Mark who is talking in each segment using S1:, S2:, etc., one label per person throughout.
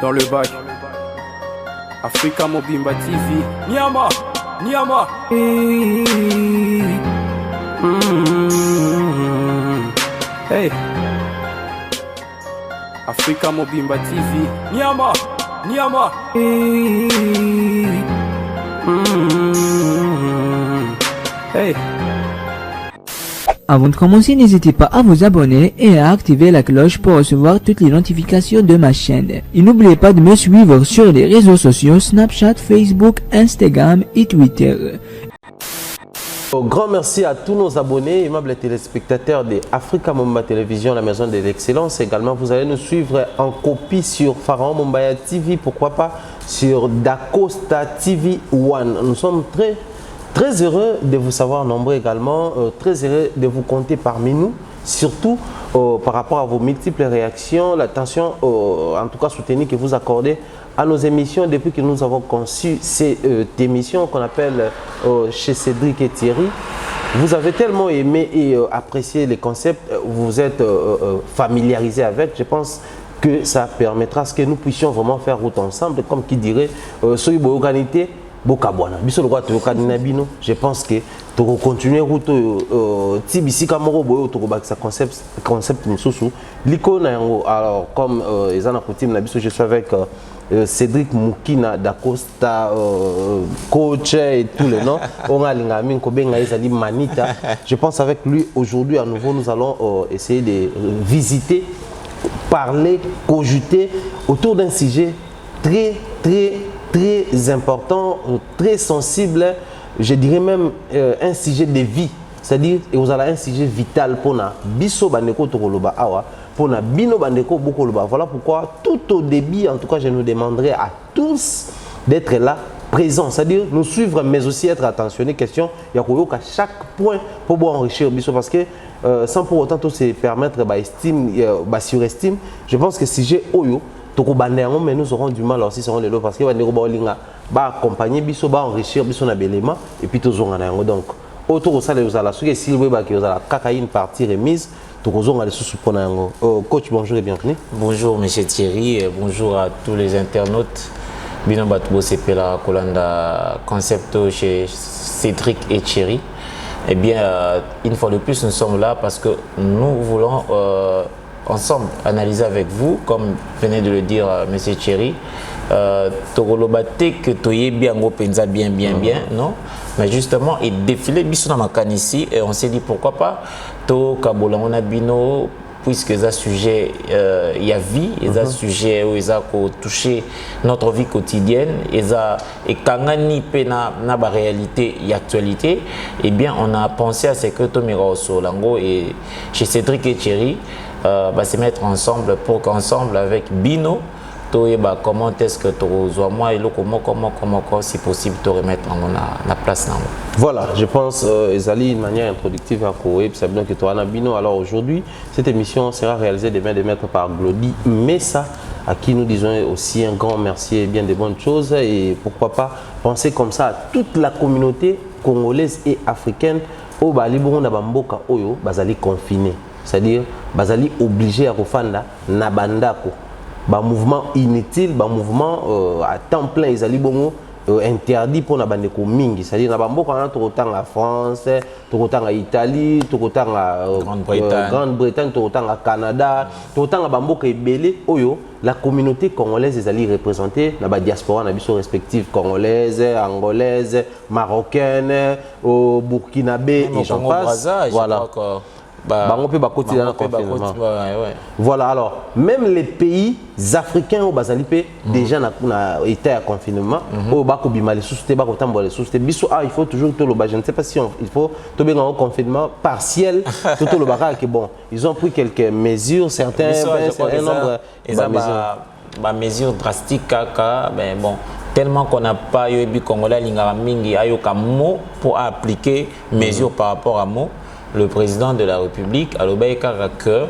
S1: Dans le bac, Africa Mobimba TV. Niama, Niama. Hey, Africa Mobimba TV. Niama, Niama. Hey.
S2: Avant de commencer, n'hésitez pas à vous abonner et à activer la cloche pour recevoir toutes les notifications de ma chaîne. Et n'oubliez pas de me suivre sur les réseaux sociaux Snapchat, Facebook, Instagram et Twitter.
S3: Grand merci à tous nos abonnés, aimables téléspectateurs de Africa Mobimba Télévision, la maison de l'excellence. Également, vous allez nous suivre en copie sur Pharaon Mombaya TV, pourquoi pas sur Dacosta TV One. Nous sommes très heureux de vous savoir nombreux également, très heureux de vous compter parmi nous, surtout par rapport à vos multiples réactions, l'attention en tout cas soutenue que vous accordez à nos émissions depuis que nous avons conçu cette émission qu'on appelle chez Cédric et Thierry. Vous avez tellement aimé et apprécié les concepts, vous êtes familiarisé avec, je pense que ça permettra à ce que nous puissions vraiment faire route ensemble, comme qui dirait, soyez organisé. Je pense que pour continuer route tibisi kamoro boyo to bakisa concept mususu liko na yango. Alors comme ezana coutume na biso, je suis avec Cédric Moukina Dacosta, coach et tous les noms. On a l'ingami Kobenga Ezali Manita. Je pense avec lui aujourd'hui à nouveau nous allons essayer de visiter, parler, cogiter autour d'un sujet très important, très sensible, je dirais même un sujet de vie, c'est-à-dire vous avez un sujet vital pour na biso bandeko tokoloba awa, pour na bino bandeko bokoloba. Voilà pourquoi tout au début, en tout cas, je nous demanderai à tous d'être là, présents, c'est-à-dire nous suivre, mais aussi être attentionnés. Question, il y a chaque point pour enrichir biso, parce que sans pour autant tout se permettre surestime, je pense que sujet oyo mais nous aurons du mal aussi sur les lots parce que va accompagner biso, va enrichir biso na belema et puis tous on donc autour de ça les ala ceux qui s'il veut que vous allez une partie remise tous on a les sous pour coach. Bonjour et bienvenue.
S4: Bonjour monsieur Thierry, bonjour à tous les internautes. Bino Batbo Sepela Kolanda concept chez Cédric et Thierry. Eh bien une fois de plus nous sommes là parce que nous voulons ensemble analyser avec vous, comme venait de le dire monsieur Thierry, Togolobate que toye bien penza bien, non? Mais justement, il défilait biso na makan ici et on s'est dit pourquoi pas to kabola on a bino puisque ça sujet il y a vie, et ça sujet où ils a touché notre vie quotidienne, et ça et kangani pena na ba réalité et actualité. Eh bien, on a pensé à ce que Tomira Solango et chez Cédric et Thierry se mettre ensemble pour qu'ensemble avec Bino, comment est-ce que tu reçois moi et comment si possible te remettre dans la place.
S3: Voilà, je pense Ezali une manière introductive à courir, c'est bien que tu as Bino. Alors aujourd'hui, cette émission sera réalisée demain de maître par Glody Messa, à qui nous disons aussi un grand merci et bien de bonnes choses. Et pourquoi pas penser comme ça à toute la communauté congolaise et africaine au Bali Burunda Bamboka Oyo, Bazali confiné. C'est-à-dire, bazali obligé à refanda na bandako. Ba mouvement inutile, ba mouvement à temps plein, ils allaient bon interdit pour na bandeko mingi. C'est-à-dire, na bambo quand on autant à France, autant à Italie, autant à Grande-Bretagne, autant à Canada, autant à bambo qui est belé. Oyo, la communauté congolaise ils allaient représenter na ba diaspora na biso respective congolaise, angolaise, marocaine, burkinabé et j'en passe. Voilà. Voilà, alors même les pays africains au Bazalipé déjà été à confinement il faut toujours tout le je ne sais pas si il faut tout bien en confinement partiel tout le que bon ils ont pris quelques mesures certains
S4: mesures drastiques mais bon tellement qu'on n'a pas eu Congolais mingi ayoka mot pour appliquer mesures par rapport à mot. Le président de la République a l'obéika que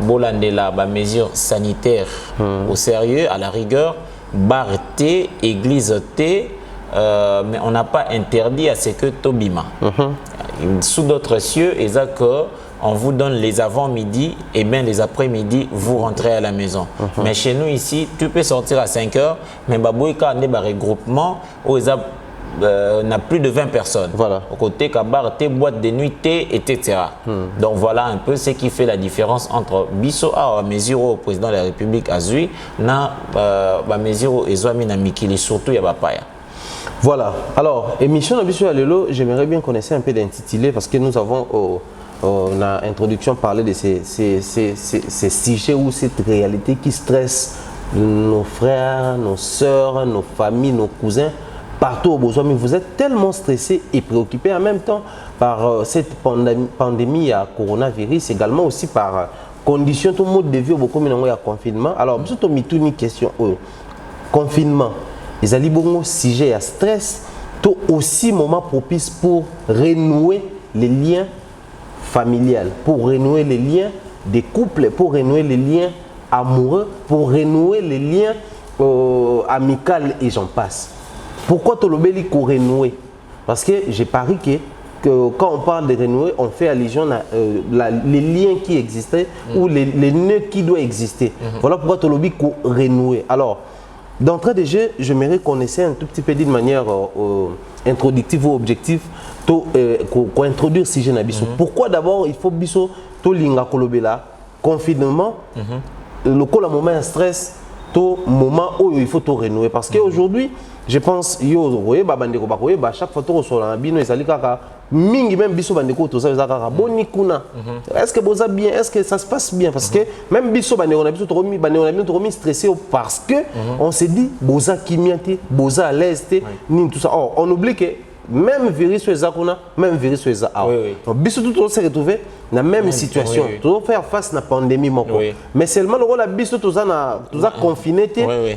S4: Bolandela, mesures sanitaires au sérieux, à la rigueur, barté, église mais on n'a pas interdit à ce que Tobima. Sous d'autres cieux, et ça que on vous donne les avant-midi et bien les après-midi, vous rentrez à la maison. Mais chez nous ici, tu peux sortir à 5 heures, mais baboïka on a un regroupement où ils n'a plus de 20 personnes.
S3: Voilà.
S4: Au côté kabar, tes boîtes de nuit, etc. Donc voilà un peu ce qui fait la différence entre biso à mesure au président de la République Azui na mesure et Zouami na Mikili, surtout il y a Bapaya.
S3: Voilà. Alors, émission de Biso Alelo, j'aimerais bien qu'on essaie un peu d'intituler parce que nous avons on a introduction parlé de ces sujets ou cette réalité qui stresse nos frères, nos sœurs, nos familles, nos cousins, partout au besoin. Mais vous êtes tellement stressés et préoccupés en même temps par cette pandémie à coronavirus, également aussi par conditions, tout mode de vie, beaucoup de confinement. Alors, surtout, une question. Confinement, les alibongos, sujet à stress, tout aussi moment propice pour renouer les liens familial, pour renouer les liens des couples, pour renouer les liens amoureux, pour renouer les liens amicaux et j'en passe. Pourquoi Tolobeli qu'on renouer? Parce que j'ai pari que quand on parle de renouer, on fait allusion à les liens qui existaient ou les nœuds qui doivent exister. Voilà pourquoi Tolobeli qu'on renouer. Alors, d'entrée de jeu, j'aimerais qu'on essaie un tout petit peu d'une manière introductive ou objective qu'on introduire si jeune biso. Pourquoi d'abord il faut biso to linga kolobela confinement le col à moment stress to moment où il faut to renouer parce qu'aujourd'hui je pense yo roye ba bandeko ba roye ba chaque fois to so na bino ezali kaka mingi même biso bandeko to ça kaka boni kuna est-ce que boza bien, est-ce que ça se passe bien parce que même biso bandeko na biso to romi bandeko na biso to romi stressé parce que on se dit boza kimiate boza à l'aise ni tout ça. Or on oublie que même virus sur les akuna, même virus sur les akuna. Donc, biso tout on s'est retrouvé dans la même situation. Tout faire face à la pandémie, mais seulement le rôle de biso tout ça confiné.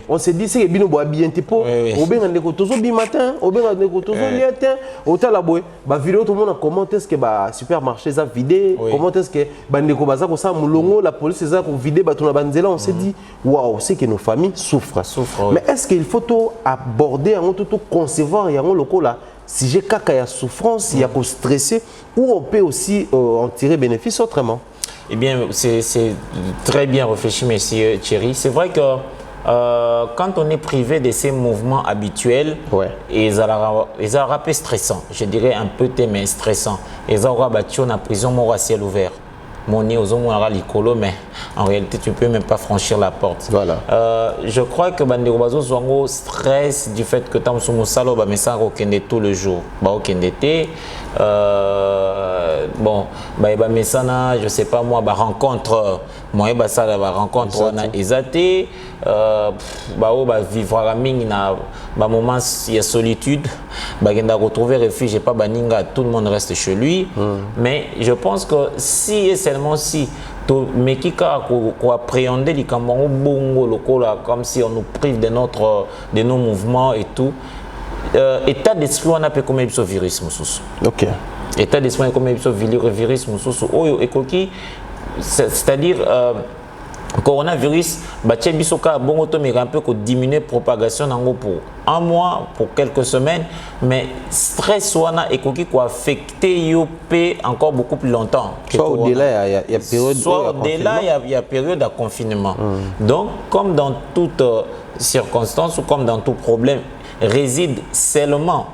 S3: On s'est dit c'est que bino boit bien tipo. Au bien on est toujours bi matin, au bien on est toujours matin. Au tel la boy, bah vidéo tout le monde a commenté ce que bah supermarché ça vidé, comment est-ce que bandeko baza ko ça mulongo la police ça ko vidé bah tout na banzela. On s'est dit waouh c'est que nos familles souffrent. Mais est-ce qu'il faut tout aborder, tout concevoir et le coup là? Si j'ai caca souffrance, il y a qu'on stressé, ou on peut aussi en tirer bénéfice autrement.
S4: Eh bien, c'est très bien réfléchi, monsieur Thierry. C'est vrai que quand on est privé de ces mouvements habituels, ils ont un peu stressant. Je dirais un peu mais stressant. Ils ont battu en prison à ciel ouvert. Mon nez aux hommes à l'icolo, mais en réalité, tu ne peux même pas franchir la porte. Voilà. Je crois que Bandeko Bazo Zwango stress du fait que Tam Soumoussalo, mais ça, tout le jour. Bon, je ne sais pas moi, rencontre, moi, ça, rencontre, on a exaté, vivre à la moment, il y a solitude, retrouver refuge, pas baninga, tout le monde reste chez lui. Mais je pense que si et seulement si, mais qui a appréhendé les Cameroun bongo comme si on nous prive de nos mouvements et tout, état d'esprit on a peu comme ce virus mususu. Ok. État d'esprit comme ce virus mususu. Oh et coquille, c'est-à-dire coronavirus, bisoka bongo to mais un peu que diminuer propagation nango pour un mois, pour quelques semaines, mais stress wana et qui quoi affecté yopé encore beaucoup plus longtemps.
S3: Soit au-delà, il y a période.
S4: Soit au-delà, il y a période de confinement. Donc, comme dans toute circonstance ou comme dans tout problème, réside seulement.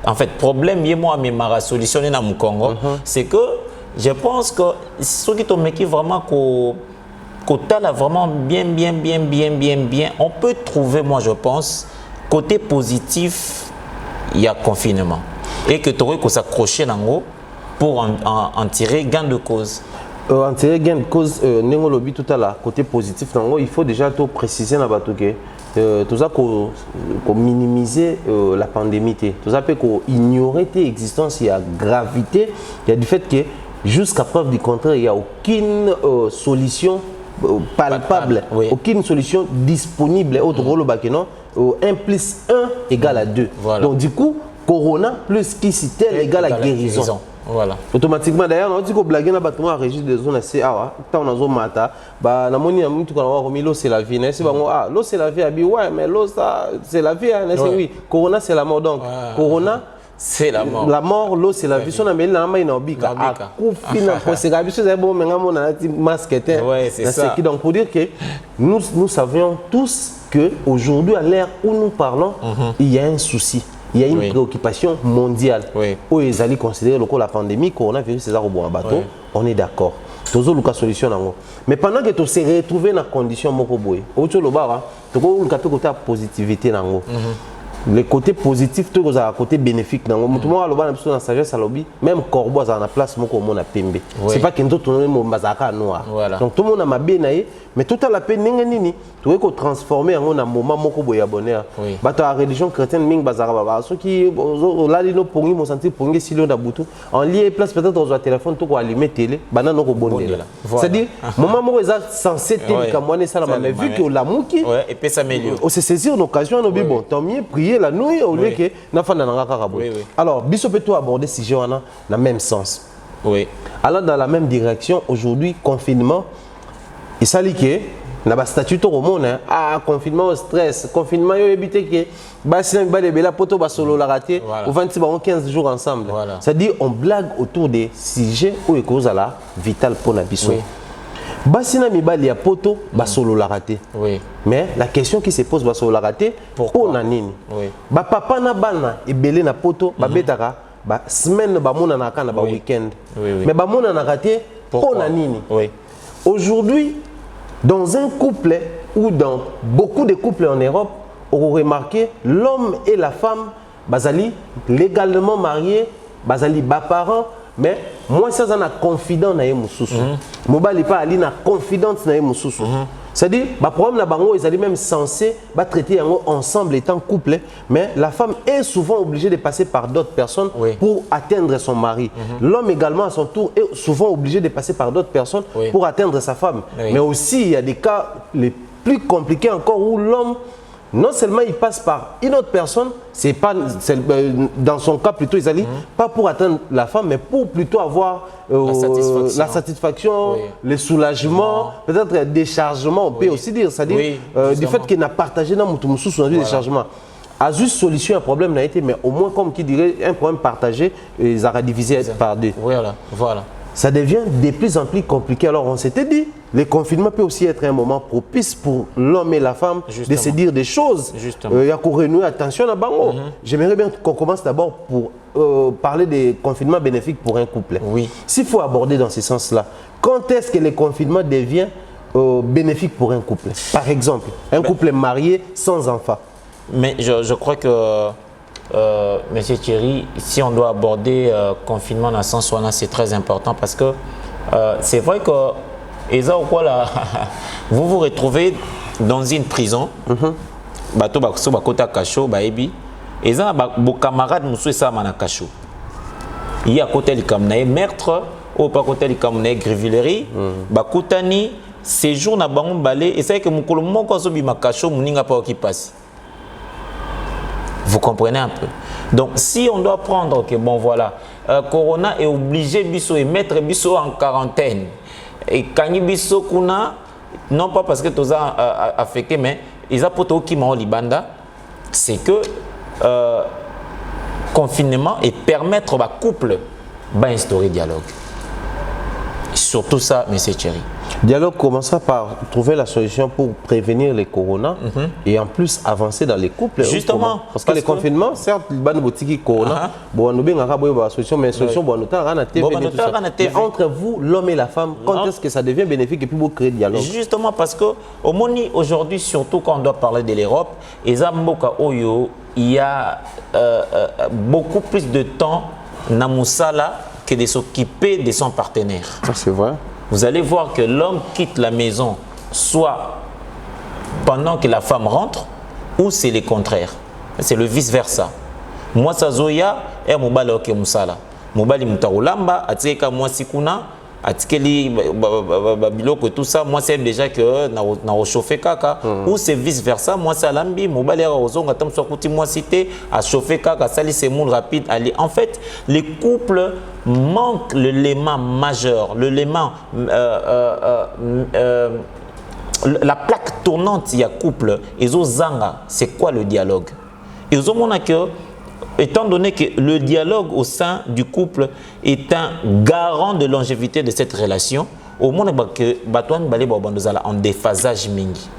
S4: En fait, problème moi mais ma solution dans mon Congo, c'est que je pense que ceux qui t'ont qui vraiment côté là vraiment bien, on peut trouver, moi je pense, côté positif, il y a confinement. Et que tu aurais que s'accrocher dans l'eau pour en tirer gain de cause.
S3: En tirer gain de cause, nous lobby tout à l'heure, côté positif, il faut déjà tout préciser dans tout ça qu'on minimiser la pandémie, tout ça peut qu'on ignorer l'existence, il y a gravité, il y a du fait que jusqu'à preuve du contraire, il n'y a aucune solution palpable, aucune solution disponible. Autre rôle, 1 plus 1 égale à 2. Voilà. Donc du coup, corona plus qui tel égale à guérison. Voilà. Automatiquement d'ailleurs, on dit que blaguer na battement régime des zones assez tant on a zone mata, bah na moni am tout quand l'eau c'est la vie, n'est-ce pas? L'eau c'est la vie, ouais mais l'eau ça c'est la vie, n'est-ce oui. Corona c'est la mort donc. Corona
S4: c'est la mort.
S3: La mort, l'eau, c'est la vie. Si on a mis la main, il y a un bica.
S4: C'est ça.
S3: Donc, pour dire que nous savions tous qu'aujourd'hui, à l'ère où nous parlons, il y a un souci. Il y a une préoccupation mondiale. Où ils allaient considérer la pandémie, coronavirus, c'est ça au bateau. On est d'accord. Toujours la solution. Mais pendant que tu s'es retrouvé dans la condition mokoboy, tu as la positivité. Le côté positif, tout le côté bénéfique. Tout le monde a dans la sagesse, même corbeau a la place, c'est pas que nous noir. Donc tout le monde a ma bien, mais tout à la peine, tu veux transformer en un moment mokoboy abonné. La religion chrétienne, ming bazara, ceux qui là ils pour nous sentir pour nous si l'on a boutou en lié place peut-être dans un téléphone tout quoi allumer télé, banane no bonne. C'est-à-dire moment où ils censé télé comme moi ça mais vu que la mouki
S4: et puis ça s'améliore.
S3: On se saisir une occasion on dit bon tant mieux prier la nuit au lieu que na fa na ngaka. Alors biso peut tout aborder ce sujet dans le même sens. Oui. Alors dans la même direction aujourd'hui confinement il s'allie que na ba statut to monde confinement stress confinement yo éviter que ba sina ba de bela poto ba solo la raté ou 15 jours ensemble. C'est à dire on blague autour des sujets où est cause la vital pour na biso. Ba sina mi ba ya poto ba solo la raté. Mais la question qui se pose ba solo la raté pour na nini? Ba papa na bana e belé na poto ba betaka ba semaine ba mona na kana ba week-end. Mais ba mona na raté pour na nini? Aujourd'hui dans un couple ou dans beaucoup de couples en Europe, on remarqué l'homme et la femme, bazali légalement mariés, bazali parents, mais moi ça na confident na yemususu. Mobali pas ali na confidente na yemususu. C'est-à-dire, le problème là bango ils allaient même censés traiter ensemble étant couple, mais la femme est souvent obligée de passer par d'autres personnes pour atteindre son mari. L'homme également à son tour est souvent obligé de passer par d'autres personnes pour atteindre sa femme. Mais aussi il y a des cas les plus compliqués encore où l'homme non seulement il passe par une autre personne, c'est pas dans son cas plutôt ils allaient pas pour atteindre la femme, mais pour plutôt avoir la satisfaction, le soulagement, peut-être le déchargement, on peut aussi dire, c'est-à-dire du fait qu'il n'a partagé dans mon sous un déchargement. A juste solution un problème n'a été, mais au moins comme qui dirait un problème partagé, ils auraient divisé par deux. Voilà. Ça devient de plus en plus compliqué. Alors on s'était dit, le confinement peut aussi être un moment propice pour l'homme et la femme de se dire des choses. Il y a qu'on renoue attention à Bango. J'aimerais bien qu'on commence d'abord pour parler des confinements bénéfiques pour un couple. S'il faut aborder dans ce sens-là, quand est-ce que le confinement devient bénéfique pour un couple? Par exemple, un couple marié sans enfant.
S4: Mais je crois que Monsieur Thierry, si on doit aborder confinement dans le sens où c'est très important parce que c'est vrai que vous vous retrouvez dans une prison, et vos camarades il y a côté le meurtre ou pas côté le grivillerie, bakutani séjour na bango balé et c'est que mon colombo quand sobi makacho muninga pas qui passe. Vous comprenez un peu. Donc, si on doit prendre que, bon voilà, Corona est obligé de mettre Bisso en quarantaine. Et quand Bisso Kuna, non pas parce que tout a affecté, mais ils ont qui m'ont libanda, c'est que confinement et permettre au couple d'instaurer dialogue. Surtout ça, M. Thierry.
S3: Dialogue commencera par trouver la solution pour prévenir les corona et en plus avancer dans les couples.
S4: Justement.
S3: Parce que les confinements, certes, il y a des corona, solution, mais solution, entre vous, l'homme et la femme, quand est-ce que ça devient bénéfique et puis vous créez dialogue?
S4: Justement, parce que au Moni, aujourd'hui, surtout quand on doit parler de l'Europe, il y a beaucoup plus de temps dans Moussala que de s'occuper de son partenaire.
S3: Ça, c'est vrai.
S4: Vous allez voir que l'homme quitte la maison soit pendant que la femme rentre ou c'est le contraire. C'est le vice-versa. Moi, ça zoya et mobile ok musala. Mobile mutaulamba atika moi sikuna atikeli biloko tout ça. Moi c'est déjà que na chauffer kaka ou c'est vice-versa. Moi c'est lambi mobile ya ozonga tam so kuti moi cité à chauffer kaka sali c'est monde rapide aller. En fait, les couples manque l'élément majeur, l'élément la plaque tournante il y a couple et zanga c'est quoi le dialogue? Et aux que étant donné que le dialogue au sein du couple est un garant de longévité de cette relation, au moins que Batouane Balé Babandozala en déphasage mingi.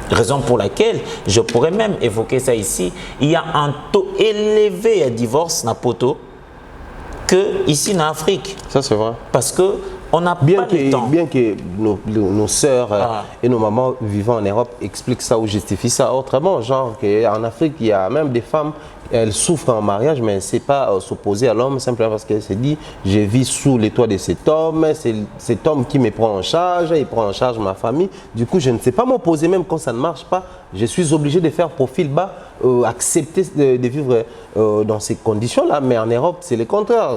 S4: Raison pour laquelle je pourrais même évoquer ça ici. Il y a un taux élevé de divorce dans Poto que ici en Afrique.
S3: Ça c'est vrai.
S4: Parce que on n'a pas le temps.
S3: Bien que nos sœurs et nos mamans vivant en Europe expliquent ça ou justifient ça autrement, genre qu'en Afrique, il y a même des femmes, elles souffrent en mariage, mais c'est pas s'opposer à l'homme simplement parce qu'elle se dit, je vis sous les toits de cet homme, c'est cet homme qui me prend en charge, il prend en charge ma famille. Du coup, je ne sais pas m'opposer même quand ça ne marche pas. Je suis obligé de faire profil bas, accepter de vivre dans ces conditions-là. Mais en Europe, c'est le contraire.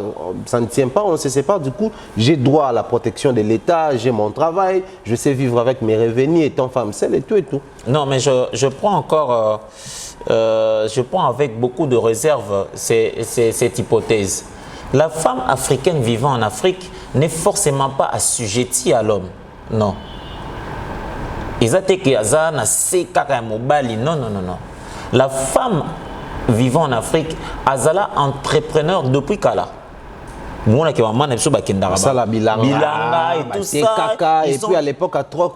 S3: Ça ne tient pas, on ne se sépare. Du coup, j'ai droit à la protection de l'État, j'ai mon travail, je sais vivre avec mes revenus étant femme seule et tout et tout.
S4: Non, mais je prends encore... je prends avec beaucoup de réserve cette hypothèse. La femme africaine vivant en Afrique n'est forcément pas assujettie à l'homme. Non. Non. La femme vivant en Afrique, Azala entrepreneur depuis Kala.
S3: Ça la bilanga
S4: et tout ça.
S3: Et puis à l'époque à Trok,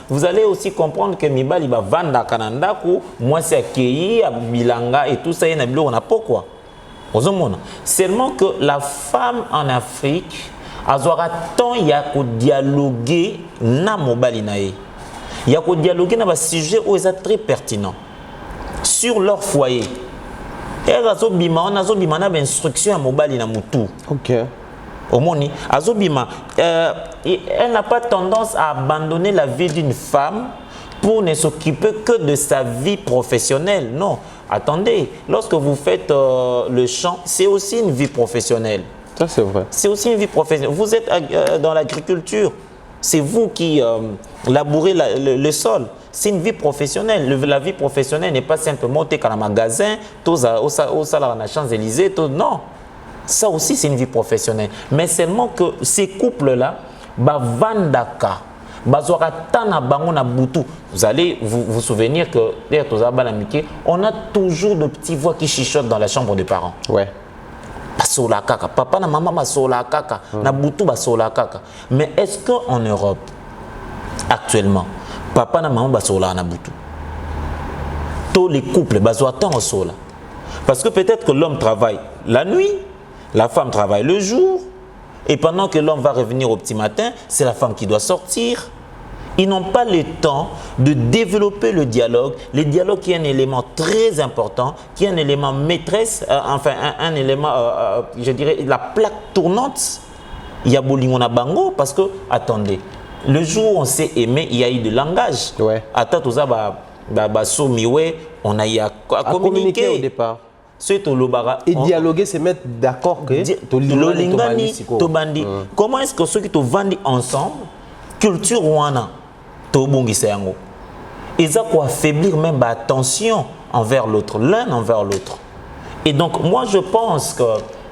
S4: vous allez aussi comprendre que Mibali va vendre Kananda, moi c'est accueilli à Bilanga et tout ça, il y a pourquoi. Seulement que la femme en Afrique, azora tant il y a que dialoguer na mobali nae. Il y a que dialoguer na sujet où est très pertinent sur leur foyer. Et azobima on azobima na instruction à mobali na mutu.
S3: OK.
S4: Omoni azobima elle n'a pas tendance à abandonner la vie d'une femme pour ne s'occuper que de sa vie professionnelle. Non, attendez, lorsque vous faites le chant, c'est aussi une vie professionnelle.
S3: Ça, c'est vrai.
S4: C'est aussi une vie professionnelle. Vous êtes dans l'agriculture. C'est vous qui labourez le sol. C'est une vie professionnelle. La vie professionnelle n'est pas simplement t'es dans un magasin, au salaire à Champs-Élysées. Non. Ça aussi, c'est une vie professionnelle. Mais seulement que ces couples-là, vous allez vous souvenir que on a toujours de petites voix qui chuchotent dans la chambre des parents.
S3: Ouais.
S4: Basola kaka, papa na maman basola kaka, na butu basola kaka. Mais est-ce qu'en Europe, actuellement, papa na maman basola na butu? Tous les couples basola tant au sola. Parce que peut-être que l'homme travaille la nuit, la femme travaille le jour, et pendant que l'homme va revenir au petit matin, c'est la femme qui doit sortir. Ils n'ont pas le temps de développer le dialogue qui est un élément très important, qui est un élément maîtresse, enfin un élément, je dirais, la plaque tournante. Il y a Bolingona Bango parce que, attendez, le jour où on s'est aimé, il y a eu de langage.
S3: Ouais.
S4: On a eu à communiquer
S3: au départ.
S4: Et
S3: dialoguer, c'est mettre d'accord que
S4: comment est-ce que ceux qui te vendent ensemble, culture wana, ils ont affaiblir même l'attention envers l'autre, l'un envers l'autre. Et donc, moi, je pense que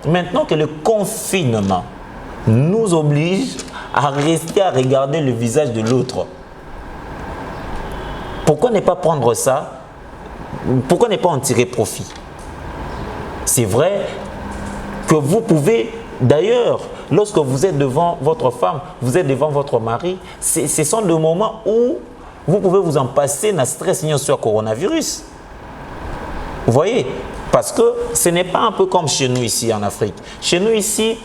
S4: maintenant que le confinement nous oblige à rester à regarder le visage de l'autre, pourquoi ne pas prendre ça? Pourquoi ne pas en tirer profit? C'est vrai que vous pouvez, d'ailleurs, lorsque vous êtes devant votre femme, vous êtes devant votre mari, ce sont des moments où vous pouvez vous en passer dans le stress sur le coronavirus. Vous voyez? Parce que ce n'est pas un peu comme chez nous ici en Afrique. Chez nous ici,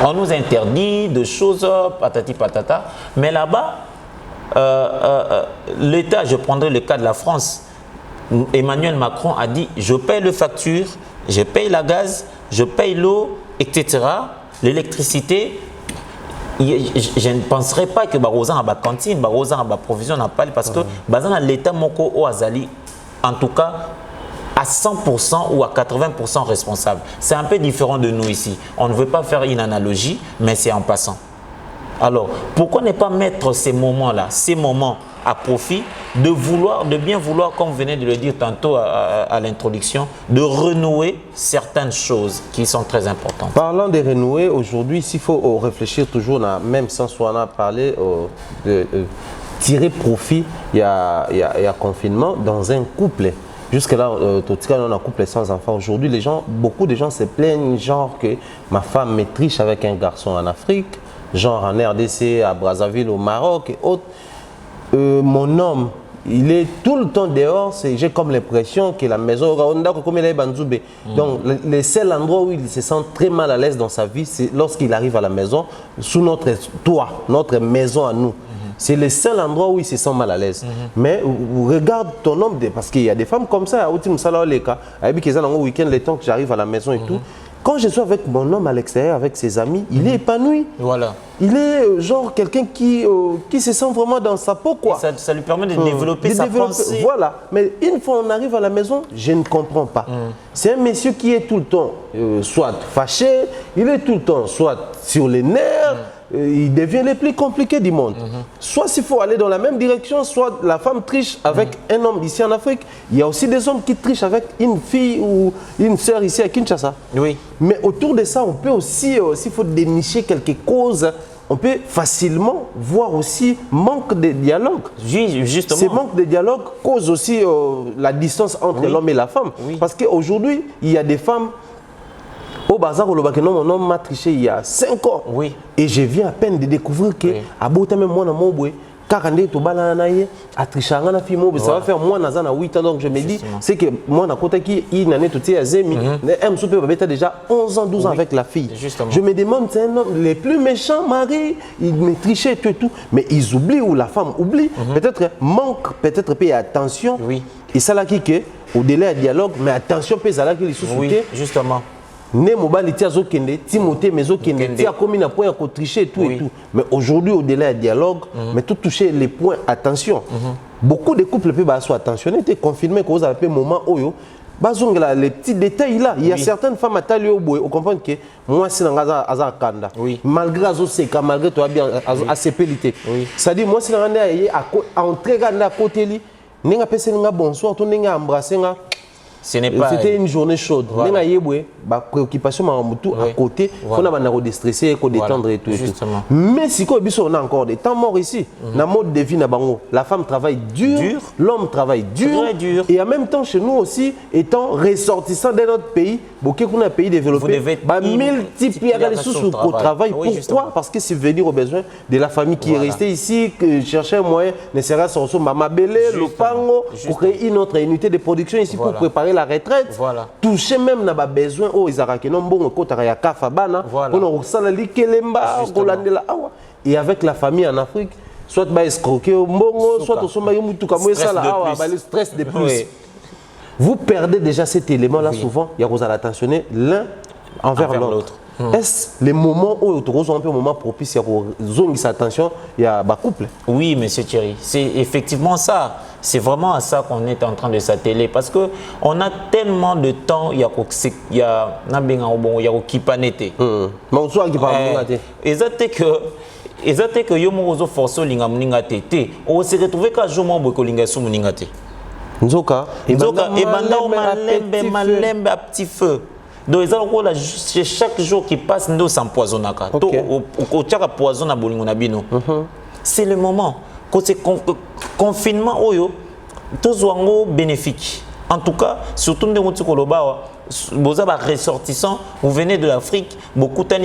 S4: on nous interdit de choses, patati patata. Mais là-bas, l'État, je prendrai le cas de la France, Emmanuel Macron a dit, je paye les factures, je paye la gaz, je paye l'eau, etc. L'électricité, je ne penserais pas que Barrosan a la cantine, Barrosan a la provision, parce que l'État Moko ou Azali, en tout cas, à 100% ou à 80% responsable. C'est un peu différent de nous ici. On ne veut pas faire une analogie, mais c'est en passant. Alors, pourquoi ne pas mettre ces moments-là, ces moments à profit, de bien vouloir, comme vous venez de le dire tantôt à l'introduction, de renouer certaines choses qui sont très importantes.
S3: Parlant de renouer, aujourd'hui, s'il faut réfléchir toujours dans le même sens où on a parlé de tirer profit, il y a confinement dans un couple. Jusque-là, on a couple sans enfants. Aujourd'hui, beaucoup de gens se plaignent, genre que ma femme me triche avec un garçon en Afrique, genre en RDC, à Brazzaville, au Maroc et autres. Mon homme, il est tout le temps dehors, j'ai comme l'impression que la maison, donc le seul endroit où il se sent très mal à l'aise dans sa vie, c'est lorsqu'il arrive à la maison, sous notre toit, notre maison à nous. C'est le seul endroit où il se sent mal à l'aise. Mais regarde ton homme, parce qu'il y a des femmes comme ça, au week-end, le temps que j'arrive à la maison et tout. Quand je suis avec mon homme à l'extérieur, avec ses amis, il est épanoui.
S4: Voilà.
S3: Il est genre quelqu'un qui se sent vraiment dans sa peau, quoi.
S4: Ça lui permet de développer sa pensée.
S3: Voilà. Mais une fois on arrive à la maison, je ne comprends pas. C'est un monsieur qui est tout le temps soit fâché, il est tout le temps soit sur les nerfs. Il devient le plus compliqué du monde. Soit s'il faut aller dans la même direction, soit la femme triche avec un homme ici en Afrique. Il y a aussi des hommes qui trichent avec une fille ou une sœur ici à Kinshasa.
S4: Oui.
S3: Mais autour de ça, on peut aussi, s'il faut dénicher quelques causes, on peut facilement voir aussi manque de dialogue.
S4: Justement.
S3: Ce manque de dialogue cause aussi la distance entre l'homme et la femme. Parce qu'aujourd'hui, il y a des femmes. Au bazar, mon homme m'a triché il y a 5 ans.
S4: Oui.
S3: Et je viens à peine de découvrir que même moi, ça va faire moi 8 ans. Donc je me dis, c'est que moi, il a déjà 11 ans, 12 ans avec la fille.
S4: Justement.
S3: Je me demande, c'est un homme les plus méchants, mari, il me trichait et tout. Mais ils oublient ou la femme oublie. Peut-être manque, peut-être payer attention.
S4: Oui.
S3: Et ça là qui est au-delà du dialogue, mais attention, payer ça là qui est
S4: oui, justement.
S3: Timothée, mais comme un point à tricher et tout et tout. Mais aujourd'hui, au-delà du dialogue, mais tout toucher les points attention. Beaucoup de couples peuvent être attentionnés, tu es confirmé que vous avez un moment où les petits détails là, il y a certaines femmes à taille au bout, on comprend que moi c'est dans un kanda. Malgré Azoseka, malgré toi bien ACPLité. C'est-à-dire moi c'est dans un entrer à côté li, n'enga pèse n'enga bonsoir, tout n'enga embrasser n'enga. C'était une journée chaude. Voilà. Préoccupation à côté, on a déstresser, détendre et tout. Mais si on a encore des temps morts ici, dans mode de vie, la femme travaille dur. L'homme travaille dur. Et en même temps, chez nous aussi, étant ressortissant de notre pays, beaucoup de pays développés, multiplier les ressources au travail. Pourquoi? Parce que c'est venir aux besoins de la famille qui est restée ici, que chercher un moyen, ne sera sans Mama Belé, le Pango, pour créer une autre unité de production ici pour préparer la retraite, toucher même n'a pas besoin ils arraquent non bon côté ya kafa bana on salali kelemba et avec la famille en Afrique soit ba escroquer mbongo soit au somba mutu comme ça là le stress de plus. Vous perdez déjà cet élément là souvent, il y a vous attentionner l'un envers l'autre. Est-ce le moment où tu as un peu moment propice à zone sa attention il y a ba couple?
S4: Oui, monsieur Thierry, c'est effectivement ça. C'est vraiment à ça qu'on est en train de s'atteler parce que on a tellement de temps, il y a kipanete.
S3: Bonsoir qui parle
S4: exactement que yo mozo force linga mninga tete. On se retrouver ka jomo boy ko linga sumu ninga te.
S3: Nzoka
S4: ebanda malembe à petit feu. Donc chaque jour qui passe nous s'empoisonnaka. Au tchaka poison na bolingo na bino. C'est le moment. Confinement oyo tozwango bénéfique. En tout cas, surtout dans les Koloba, vous avez ressortissants, vous venez de l'Afrique, beaucoup de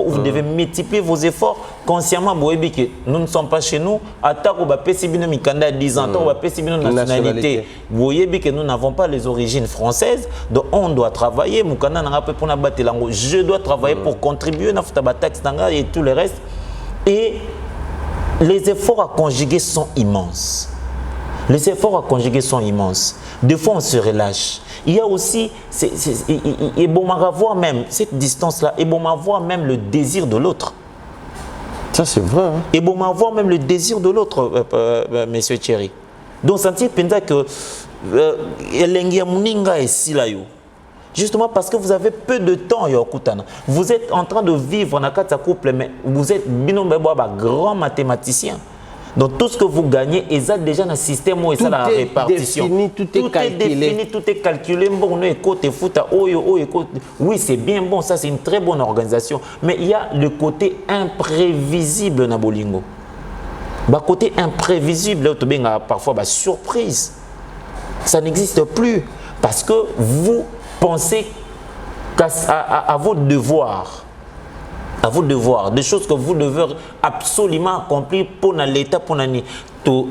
S4: vous devez multiplier vos efforts consciemment. Nous ne sommes pas chez nous. Attaque au Bapesibino Mikanda 10 ans, au Bapesibino nationalité. Vous voyez que nous n'avons pas les origines françaises, donc on doit travailler. Je dois travailler pour contribuer à la taxe et tout le reste. Et les efforts à conjuguer sont immenses. Les efforts à conjuguer sont immenses. Des fois, on se relâche. Il y a aussi, et bon, on va voir même cette distance-là, et bon, on va voir même le désir de l'autre.
S3: Ça, c'est vrai. Hein?
S4: Et bon, on va voir même le désir de l'autre, monsieur Thierry. Donc, sentir que justement parce que vous avez peu de temps, vous êtes en train de vivre dans un couple, mais vous êtes grand mathématicien. Donc tout ce que vous gagnez, ils ont déjà un système où ils ont la répartition.
S3: Tout est défini,
S4: tout est calculé. Oui, c'est bien bon, ça c'est une très bonne organisation. Mais il y a le côté imprévisible dans Bolingo. Bah, côté imprévisible, parfois bah, surprise. Ça n'existe plus parce que vous pensez à vos devoirs. À vos devoirs, des choses que vous devez absolument accomplir pour l'État, pour l'année. Toujours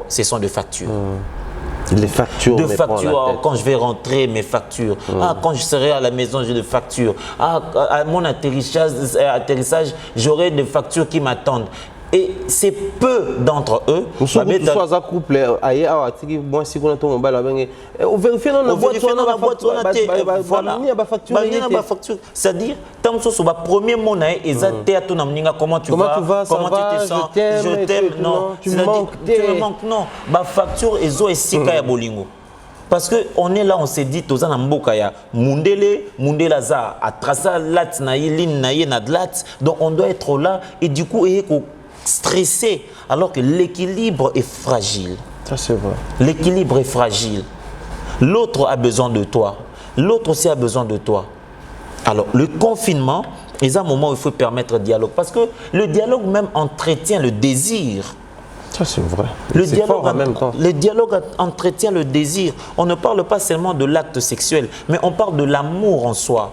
S4: ce sont des factures.
S3: Les factures.
S4: De factures, quand je vais rentrer, mes factures. Quand je serai à la maison, j'ai des factures. À mon atterrissage, j'aurai des factures qui m'attendent. Et c'est peu d'entre eux.
S3: Vous couple,
S4: c'est-à-dire, premier mot, comment tu vas, comment tu te sens, je t'aime, non, tu me manques, non. Facture et zo et sika ya bolingo. Parce qu'on est là, on s'est dit, tous en Mbokaya, Mundela za, à tracer lat na lin na ye na lat, donc on doit être là et du coup, stressé, alors que l'équilibre est fragile.
S3: Ça, c'est vrai.
S4: L'équilibre est fragile. L'autre a besoin de toi. L'autre aussi a besoin de toi. Alors, le confinement est un moment où il faut permettre le dialogue. Parce que le dialogue même entretient le désir.
S3: Ça, c'est vrai.
S4: Le dialogue entretient le désir. On ne parle pas seulement de l'acte sexuel, mais on parle de l'amour en soi.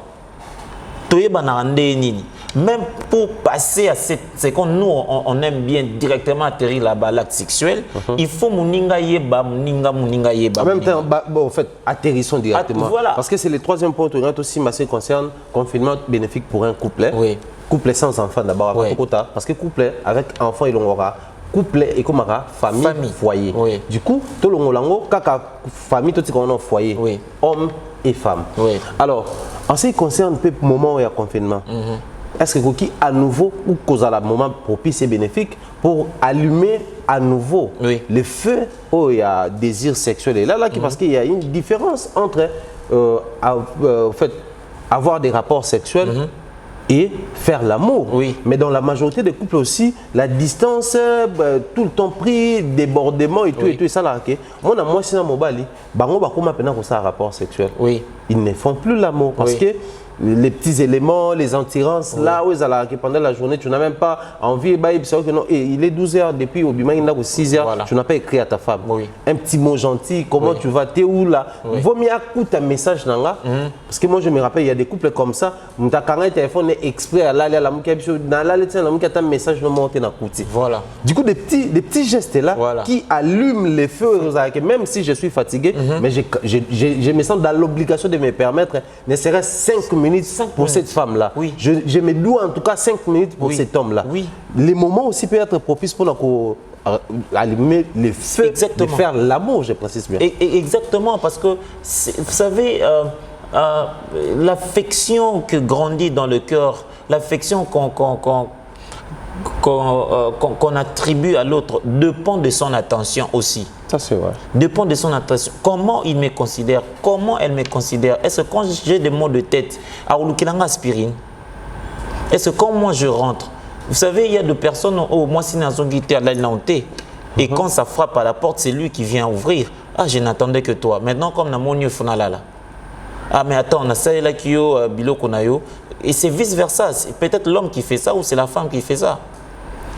S4: Même pour passer à ce qu'on nous on aime bien directement atterrir là-bas l'acte sexuel, il faut muninga yeba. En
S3: même temps, en fait, atterrissons directement.
S4: Voilà.
S3: Parce que c'est le troisième point aussi, mais ce qui concerne confinement bénéfique pour un couple.
S4: Oui.
S3: Couple sans enfant d'abord,
S4: oui.
S3: Parce que couple avec enfant il aura couple et comme famille, foyer.
S4: Oui.
S3: Du coup, tout le monde kaka famille tout ce qu'on a foyer,
S4: oui.
S3: Homme et femme.
S4: Oui.
S3: Alors, en ce qui concerne le moment où il y a confinement. Est-ce que qui à nouveau ou cause à la moment propice et bénéfique pour allumer à nouveau le feu où il y a désir sexuel et là parce qu'il y a une différence entre en fait avoir des rapports sexuels et faire l'amour. Mais dans la majorité des couples aussi, la distance, tout le temps pris, débordement et tout et ça là. Moi c'est dans mon bali, un rapport sexuel. Ils ne font plus l'amour parce que les petits éléments, les attirances, là où pendant la journée, tu n'as même pas envie, que non, il est 12h depuis au Bima, il a 6h, voilà. Tu n'as pas écrit à ta femme. Un petit mot gentil, comment tu vas, t'es où là? Vaut mieux écouter un message dans là. Parce que moi je me rappelle, il y a des couples comme ça, mon téléphone est exprès à l'aller à la message voilà. Du coup, des petits gestes là qui allument les feux, même si je suis fatigué, mais je me sens dans l'obligation de me permettre, ne serait-ce 5 minutes pour cette femme-là. Je me dois en tout cas 5 minutes pour cet homme-là. Les moments aussi peuvent être propices pour allumer les feux de faire l'amour, je précise bien.
S4: Exactement, parce que vous savez, l'affection que grandit dans le cœur, l'affection qu'on attribue à l'autre dépend de son attention aussi.
S3: Ça, c'est vrai.
S4: Dépend de son attention. Comment il me considère? Comment elle me considère? Est-ce que quand j'ai des maux de tête, aspirine? Est-ce que quand moi je rentre? Vous savez, il y a des personnes, moi si et quand ça frappe à la porte, c'est lui qui vient ouvrir. Ah, je n'attendais que toi. Maintenant, comme na mon là. Ah, mais attends, on a ça là qui yo bilo konayo. Et c'est vice versa. C'est peut-être l'homme qui fait ça ou c'est la femme qui fait ça.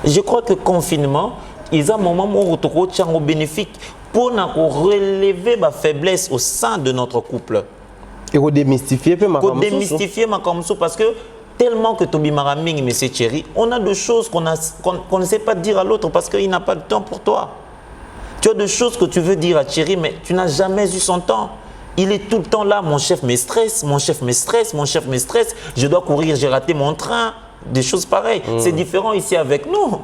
S4: Je crois que confinement, il y a un moment où on est bénéfique pour relever ma faiblesse au sein de notre couple.
S3: Et pour démystifier
S4: ma kamso parce que tellement que Tobi Maraming, mais c'est chéri, on a des choses qu'on ne sait pas dire à l'autre parce qu'il n'a pas de temps pour toi. Tu as des choses que tu veux dire à Chéri, mais tu n'as jamais eu son temps. Il est tout le temps là, mon chef me stresse, mon chef me stresse, mon chef me stresse, je dois courir, j'ai raté mon train. Des choses pareilles. C'est différent ici avec nous.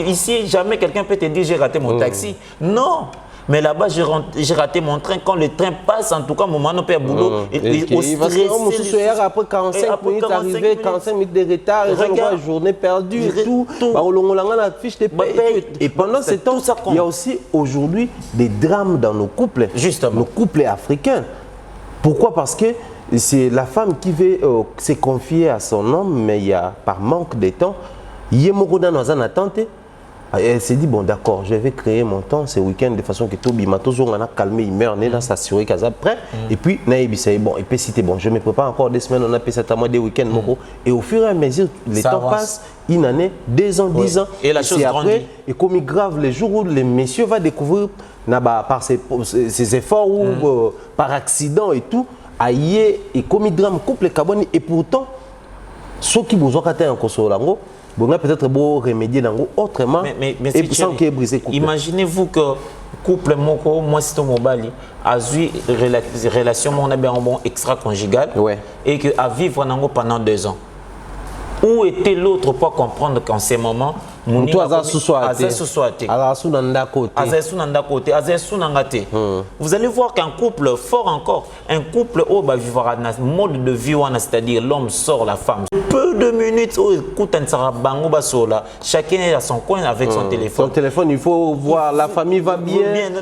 S4: Ici, jamais quelqu'un peut te dire j'ai raté mon taxi. Non. Mais là-bas, j'ai raté mon train. Quand le train passe, en tout cas, mon mano père boulot.
S3: Après 45 minutes arrivé, 45 minutes de retard, une journée perdue et tout. Et pendant ce temps, il y a aussi aujourd'hui des drames dans nos couples.
S4: Justement.
S3: Nos couples africains. Pourquoi? Parce que c'est la femme qui veut se confier à son homme, mais il y a par manque de temps, il y a beaucoup dans attente. Elle s'est dit, bon d'accord, je vais créer mon temps ce week-end de façon que Tobi m'a toujours calmé, il meurt, on a s'assuré qu'elle est prêt. Et puis, bon, et puis c'était bon, je me prépare encore 2 semaines, on a fait cette mois des week-ends. Et au fur et à mesure, les temps passent, une année, 2 ans, 10 ans.
S4: Et la chose grandit.
S3: Et comme il grave, les jours où les messieurs vont découvrir, par ses efforts ou par accident et tout, aïe, et comme il drame, coupe les carbone, et pourtant, ceux qui vous ont raté en Kosovo, bon, peut-être beau remédier autrement
S4: mais
S3: et sans qu'il y ait brisé couple.
S4: Imaginez-vous que couple moko moi c'est mobile a eu relation mon a bien bon extra-conjugal et que à vivre pendant 2 ans. Où était l'autre pour comprendre qu'en ces moments vous allez voir qu'un couple fort encore, un couple où va vivre un mode de vie, c'est-à-dire l'homme sort la femme. Peu de minutes où écoute chacun est à son coin avec son téléphone.
S3: Son téléphone, il faut voir la famille va bien,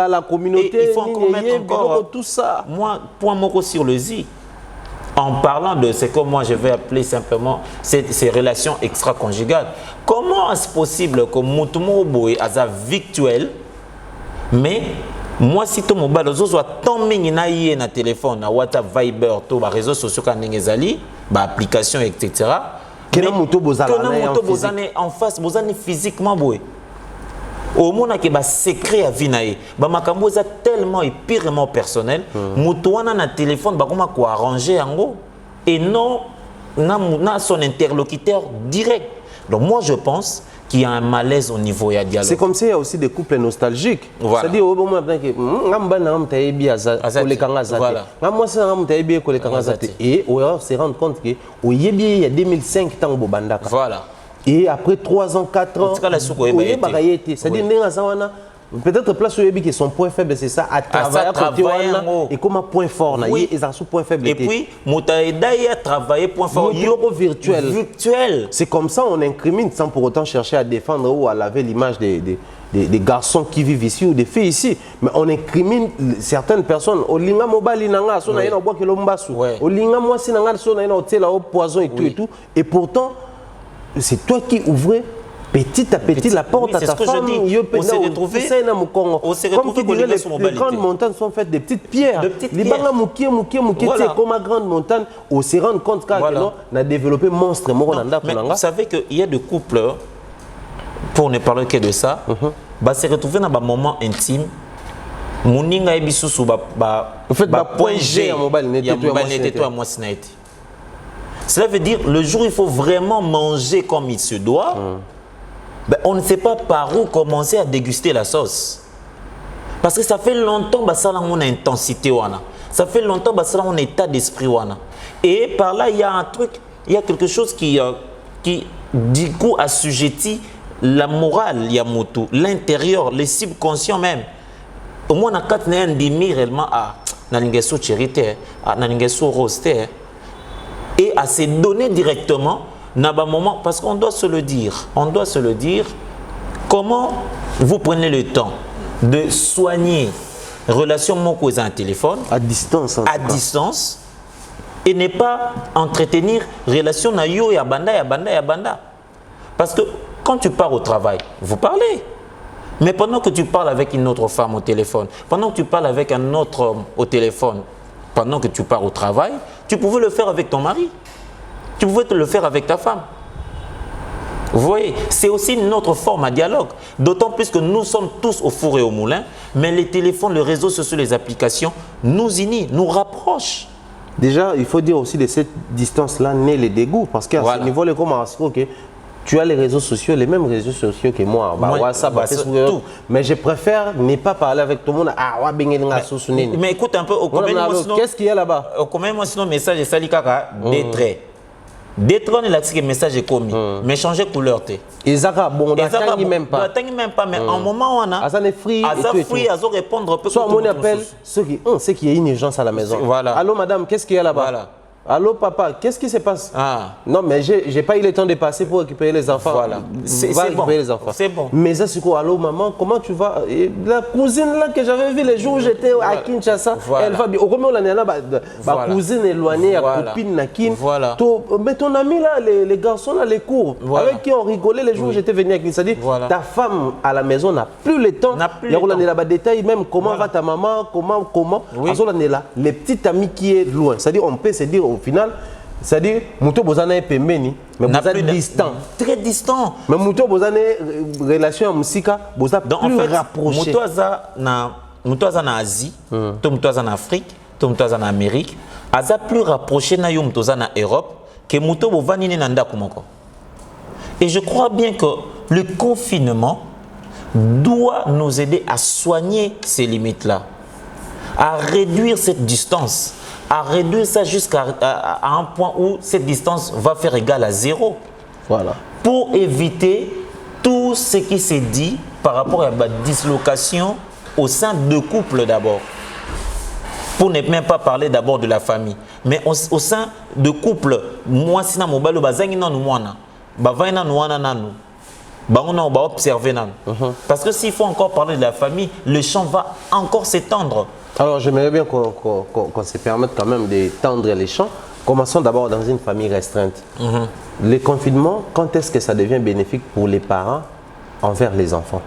S3: la communauté,
S4: il faut encore mettre encore
S3: tout ça.
S4: Moi, point moko sur le Z. En parlant de ce que moi je vais appeler simplement ces relations extra-conjugales, comment est-ce possible que Moutoumou Boy a virtuel, mais moi si tout mon bal, les autres tant minginaïe na téléphone, na WhatsApp, Viber, tous les réseaux sociaux quand n'engezali, applications etc.
S3: Que na Moutou
S4: Bozane en face, Bozane physiquement boy. Au monde qui a secret à vinaï, makambo est tellement et purement personnel. Moutouana na téléphone, comment quoi arranger en gros et non na son interlocuteur direct. Donc moi je pense qu'il y a un malaise au niveau du dialogue.
S3: C'est comme ça, il y a aussi des couples nostalgiques.
S4: Voilà.
S3: C'est-à-dire au moment que et on se rend compte que il y a 2005 temps bobandaka.
S4: Voilà.
S3: Et après 3 ans, 4 ans, c'est-à-dire peut-être place où il son point faible, c'est ça, à travailler et comme un point fort,
S4: oui.
S3: Et son point faible.
S4: Et puis, Moutaïda a travaillé point fort.
S3: Virtuel. C'est comme ça on incrimine sans pour autant chercher à défendre ou à laver l'image des garçons qui vivent ici ou des filles ici. Mais on incrimine certaines personnes. Olinga mobile nanga, so na yena bois que l'ombasu. Olinga moi si nanga so na yena hôtel au poison et tout et tout. Et pourtant, c'est toi qui ouvrais petit à petit la porte à ta femme.
S4: On s'est retrouvés.
S3: Comme tu dirais, les grandes montagnes sont faites de petites pierres. Les bangas mouké, c'est comme une grande montagne. On se rend compte qu'on a développé monstre.
S4: Vous savez qu'il y a des couples, pour ne parler que de ça, se retrouver dans un moment intime. Mouninga ebisusu
S3: point G en mobile.
S4: Cela veut dire le jour où il faut vraiment manger comme il se doit, on ne sait pas par où commencer à déguster la sauce. Parce que ça fait longtemps que ça a une intensité. Ça fait longtemps que ça a un état d'esprit. Et par là, il y a un truc, il y a quelque chose qui du coup assujettit la morale, l'intérieur, les subconscients même. Au moins, on a un demi réellement à Nalingeso Charité, à Nalingeso Roster. Et à se donner directement moment, parce qu'on doit se le dire, comment vous prenez le temps de soigner relation moko un téléphone
S3: à distance,
S4: et ne pas entretenir relation na yo ya banda. Parce que quand tu pars au travail, vous parlez. Mais pendant que tu parles avec une autre femme au téléphone, pendant que tu parles avec un autre homme au téléphone, pendant que tu pars au travail, tu pouvais le faire avec ton mari. Tu pouvais te le faire avec ta femme. Vous voyez, c'est aussi une autre forme à dialogue. D'autant plus que nous sommes tous au four et au moulin, mais les téléphones, les réseaux sociaux, les applications nous unissent, nous rapprochent.
S3: Déjà, il faut dire aussi de cette distance-là naît les dégoûts. Parce qu'à ce niveau, les commences, tu as les réseaux sociaux, les mêmes réseaux sociaux que moi. WhatsApp, Facebook, tout. Mais je préfère ne pas parler avec tout le monde.
S4: Mais écoute un peu,
S3: qu'est-ce qu'il y a là-bas?
S4: Comment moi sinon message est sali kaka des traits. Des traits, on a dit que le message est commis. Mais changer couleur.
S3: Ezaka, bon, on n'attend même pas.
S4: Mais en moment où on a.
S3: Azan est free.
S4: Azo répondre un peu.
S3: Soit on appelle ceux qui ont une urgence à la maison.
S4: Voilà.
S3: Allô madame, qu'est-ce qu'il y a là-bas?
S4: Voilà.
S3: Allô, papa, qu'est-ce qui se passe? Non, mais j'ai pas eu le temps de passer pour récupérer les enfants.
S4: Voilà.
S3: C'est bon. Les enfants.
S4: C'est bon.
S3: Mais ça, c'est quoi? Allô, maman, comment tu vas? Et la cousine là que j'avais vue les jours où j'étais à Kinshasa, elle va bien. Au moins, on est là, ma cousine éloignée, la copine Nakin.
S4: Voilà.
S3: Mais ton ami là, les garçons là, les cours, avec qui on rigolait les jours où j'étais venu à Kinshasa. C'est-à-dire, ta femme à la maison n'a plus le temps. Il y a là-bas détails, même comment va ta maman, comment. Les petits amis qui est loin. C'est-à-dire, on peut se dire au final, c'est-à-dire, Mouto Bozana est pemeni, mais Bozana est distant.
S4: Très distant.
S3: Mais Mouto Bozana est relation à Moussika, Bozana plus rapproché.
S4: Mouto Azana Asie, Mouto Azana Afrique, Mouto Azana Amérique, Aza plus rapproché na yo Mouto Azana Europe que Mouto Bovani Nanda Kumoko. Et je crois bien que le confinement doit nous aider à soigner ces limites-là, à réduire cette distance, à réduire ça jusqu'à un point où cette distance va faire égal à 0.
S3: Voilà.
S4: Pour éviter tout ce qui s'est dit par rapport à la dislocation au sein de couples d'abord. Pour ne même pas parler d'abord de la famille, mais au sein de couples, moi si na mobile bazangi na nuana, bavaina nuana nanu. On va observer. Parce que s'il faut encore parler de la famille, le champ va encore s'étendre.
S3: Alors j'aimerais bien qu'on se permette quand même d'étendre les champs. Commençons d'abord dans une famille restreinte. Le confinement, quand est-ce que ça devient bénéfique pour les parents envers les enfants?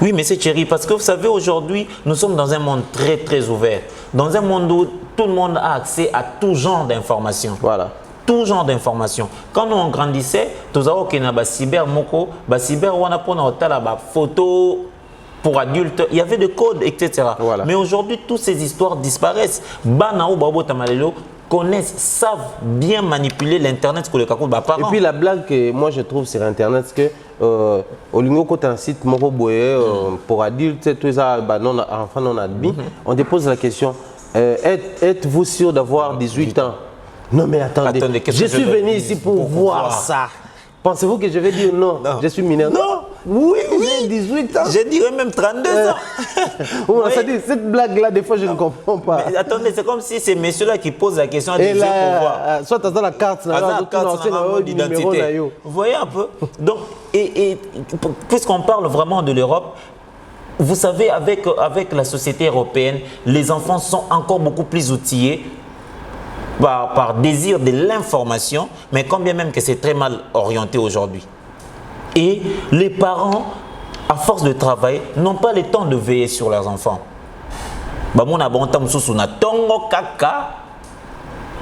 S4: Oui, mais c'est chéri, parce que vous savez, aujourd'hui, nous sommes dans un monde très, très ouvert. Dans un monde où tout le monde a accès à tout genre d'informations.
S3: Voilà.
S4: Tout genre d'informations. Quand nous on grandissait, tous avons qu'il y a cyber moko, cyber on a pour la photo pour adultes, il y avait des codes, etc.
S3: Voilà.
S4: Mais aujourd'hui, toutes ces histoires disparaissent. Banao Babo Tamalelo connaissent, savent bien manipuler l'internet que les parents.
S3: Et puis la blague que moi je trouve sur internet, c'est que au lieu de un site pour adultes, tout ça, enfants non admis, on te pose la question, êtes-vous sûr d'avoir 18 ans? Non mais attendez, je suis venu ici pour voir ça. Pensez-vous que je vais dire non, je suis mineur? Non, oui, j'ai 18 ans.
S4: Je dirais même 32 ans.
S3: C'est-à-dire, cette blague-là, des fois, je ne comprends pas.
S4: Mais attendez, c'est comme si ces messieurs-là qui posent la question à 18 ans pour voir.
S3: Soit tu as la carte,
S4: d'identité. Vous voyez un peu? Donc, puisqu'on parle vraiment de l'Europe, vous savez, avec la société européenne, les enfants sont encore beaucoup plus outillés par désir de l'information, mais quand bien même que c'est très mal orienté aujourd'hui. Et les parents, à force de travail, n'ont pas le temps de veiller sur leurs enfants.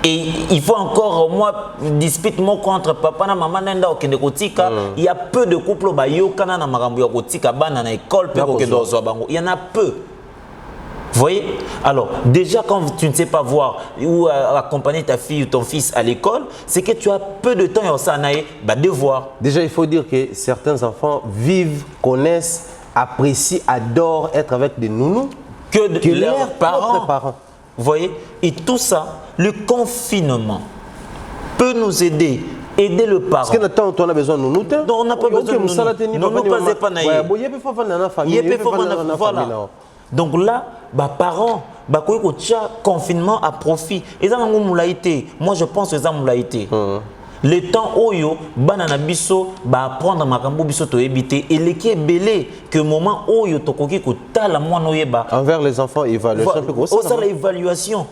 S4: Et il faut encore, moi, dispute contre papa et maman. Il y a peu de couples qui ont il y en a peu. Vous voyez? Alors, déjà, quand tu ne sais pas voir ou accompagner ta fille ou ton fils à l'école, c'est que tu as peu de temps à devoir.
S3: Déjà, il faut dire que certains enfants vivent, connaissent, apprécient, adorent être avec des nounous
S4: que leurs parents. Vous voyez? Et tout ça, le confinement peut nous aider. Aider le parent.
S3: Parce que on a besoin de nous.
S4: Non, on n'a pas besoin de nous. Voilà. Donc là, parents, confinement à profit. Moi, je pense que c'est ça. Le temps oyo banana biso apprendre makambo biso to ebité et le qui est belé que moment oyo tokoki ko tala mwana oyeba
S3: envers les enfants évaluation peu grosse
S4: ça l'évaluation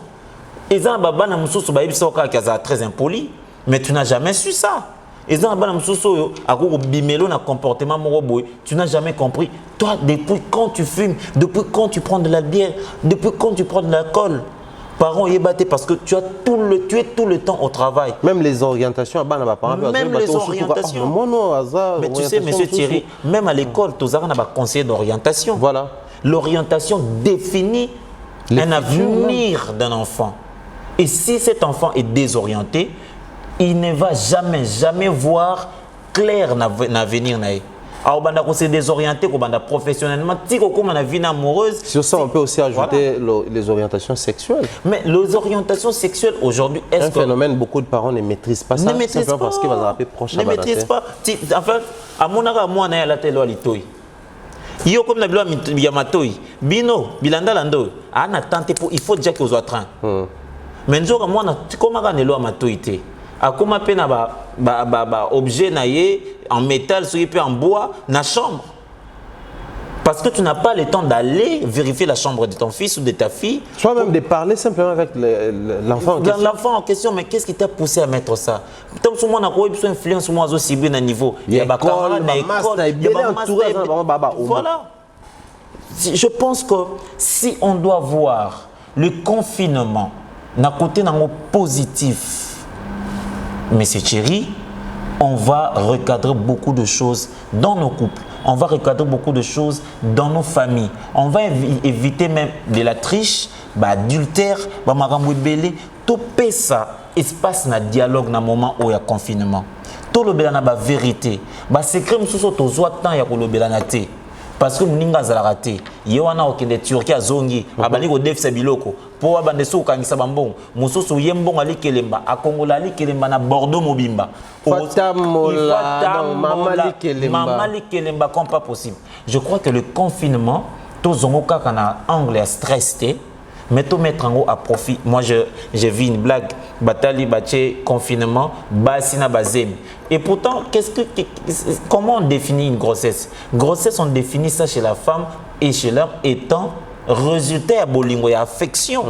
S4: et ça bana mususu ba biso ka très impoli mais tu n'as jamais su ça et ça bana mususu oyo akoko bimelo na comportement moko boy tu n'as jamais compris toi depuis quand tu fumes depuis quand tu prends de la bière depuis quand tu prends de l'alcool. Parents y battent parce que tu es tout le temps au travail.
S3: Même les orientations,
S4: même les orientations. Mais tu sais, monsieur Thierry, même à l'école, tu as un conseiller d'orientation.
S3: Voilà.
S4: L'orientation définit un avenir d'un enfant. Et si cet enfant est désorienté, il ne va jamais voir clair dans l'avenir. Alors, on s'est désorienté professionnellement. Amoureuse.
S3: Sur ça, on peut aussi ajouter les orientations sexuelles.
S4: Mais les orientations sexuelles aujourd'hui, est-ce
S3: un phénomène beaucoup de parents ne maîtrisent pas ça.
S4: Ne maîtrisent pas.
S3: Parce qu'ils vont appeler proche à
S4: ne maîtrisent pas. Enfin, à mon avis, moi, je suis là. Yo comme na ya matoi bino bilanda lando ana tante pour il faut déjà que vous train mais nzoka mwana komaka nelo ya matoité akoma pe na ba objet na ye en métal soki pe en bois na chambre. Parce que tu n'as pas le temps d'aller vérifier la chambre de ton fils ou de ta fille.
S3: Soit même de parler simplement avec l'enfant en question.
S4: L'enfant en question, mais qu'est-ce qui t'a poussé à mettre ça? Tant que moi, on a influence moi aussi bien à niveau.
S3: Il y a
S4: voilà. Je pense que si on doit voir le confinement d'un côté positif, Monsieur Thierry, on va recadrer beaucoup de choses dans nos couples. On va recadrer beaucoup de choses dans nos familles. On va éviter même de la triche, adultère, tout ça espace na dialogue na moment où il y a confinement. Tout le béla na ba vérité. Ba secret mususu to zwa temps ya ko le béla na te. Parce que mninga za raté. Ye wana okende Turquie azongi, abali ko defisa biloko. Po abande so kangisa bambon. Mususu yembon ali kelemba, akongola ali kelemba na Bordeaux mobimba. Maman li kelemba comme pas possible. Je crois que le confinement, tout zongoka kana angle stress té. Mais tout mettre en haut à profit. Moi, j'ai vu une blague. Batali, baché, confinement, basina, bazem. Et pourtant, comment on définit une grossesse? Grossesse, on définit ça chez la femme et chez l'homme étant résultat à bolingo et affection.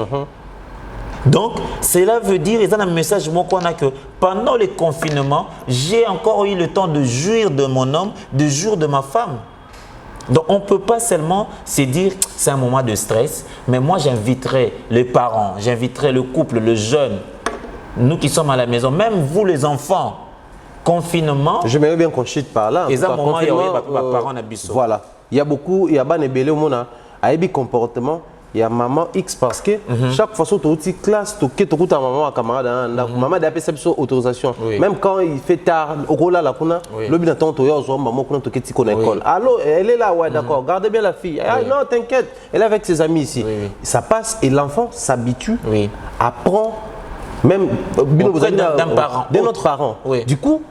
S4: Donc, cela veut dire, et dans un message qu'on a que pendant le confinement, j'ai encore eu le temps de jouir de mon homme, de jouir de ma femme. Donc, on ne peut pas seulement se dire c'est un moment de stress, mais moi, j'inviterai les parents, j'inviterai le couple, le jeune, nous qui sommes à la maison, même vous les enfants, confinement.
S3: J'aimerais bien qu'on chute par là.
S4: Et à un moment, il y a parents à Bissau.
S3: Voilà. Il y a beaucoup, il y a des bébés au monde, il y a comportement. Il y a maman X parce que chaque fois que tu es en classe, tu es ta maman, camarade, maman a appelé autorisation. Même quand il fait tard, au rôle là, le bin attend, tu es maman qui est à l'école. Allô, elle est là, ouais, d'accord, gardez bien la fille. Ah, non, t'inquiète, elle est avec ses amis ici. Ça passe et l'enfant s'habitue, apprend, même d'un autre parent. Du coup,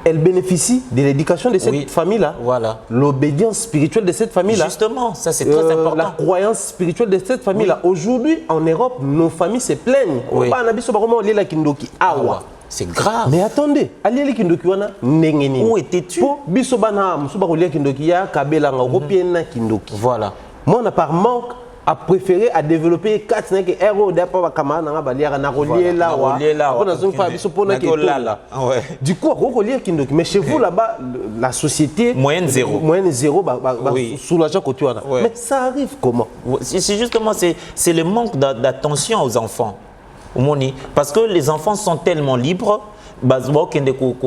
S3: elle bénéficie de l'éducation de cette famille-là. Voilà. L'obédience spirituelle de cette famille-là.
S4: Justement, ça c'est très important.
S3: La croyance spirituelle de cette famille-là. Aujourd'hui, en Europe, nos familles se plaignent.
S4: C'est grave.
S3: Mais attendez, où
S4: étais-tu?
S3: Voilà. Moi, on a par manque a préféré à développer 4 héros d'après camarade na baliara na relier là du coup mais chez vous là-bas la société
S4: moyenne zéro
S3: soulageant côté mais ça arrive comment?
S4: C'est justement c'est le manque d'attention aux enfants parce que les enfants sont tellement libres.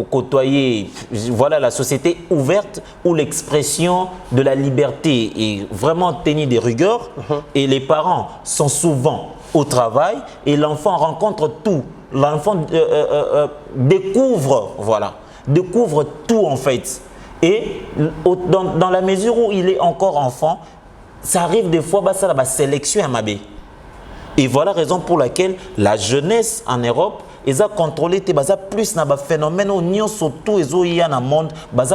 S4: Côtoyer, voilà la société ouverte où l'expression de la liberté est vraiment tenue des rigueurs et les parents sont souvent au travail et l'enfant rencontre tout. L'enfant découvre tout en fait. Et dans la mesure où il est encore enfant, ça arrive des fois, ça la sélection à Mabé. Et voilà la raison pour laquelle la jeunesse en Europe ils ont contrôlé plus na phénomène union surtout ils ont dans le monde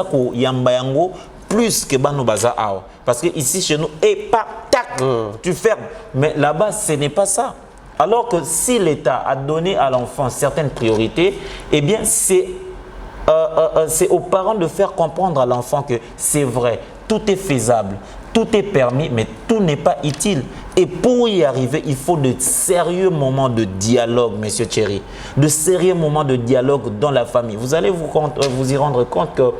S4: ko yambayango plus que bano baza ao parce que ici chez nous et pas tac tu fermes mais là-bas ce n'est pas ça. Alors que si l'État a donné à l'enfant certaines priorités, eh bien c'est aux parents de faire comprendre à l'enfant que c'est vrai, tout est faisable, tout est permis, mais tout n'est pas utile. Et pour y arriver, il faut de sérieux moments de dialogue, Monsieur Thierry. De sérieux moments de dialogue dans la famille. Vous allez vous y rendre compte que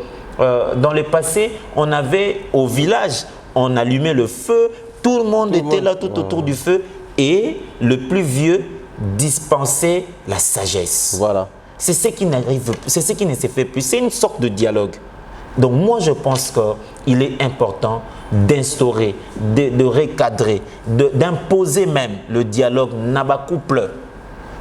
S4: dans le passé, on avait au village, on allumait le feu, tout le monde était là tout autour du feu et le plus vieux dispensait la sagesse.
S3: Voilà.
S4: C'est ce qui n'arrive, c'est ce qui ne se fait plus. C'est une sorte de dialogue. Donc moi je pense qu'il est important d'instaurer, de recadrer, d'imposer même le dialogue naba couple,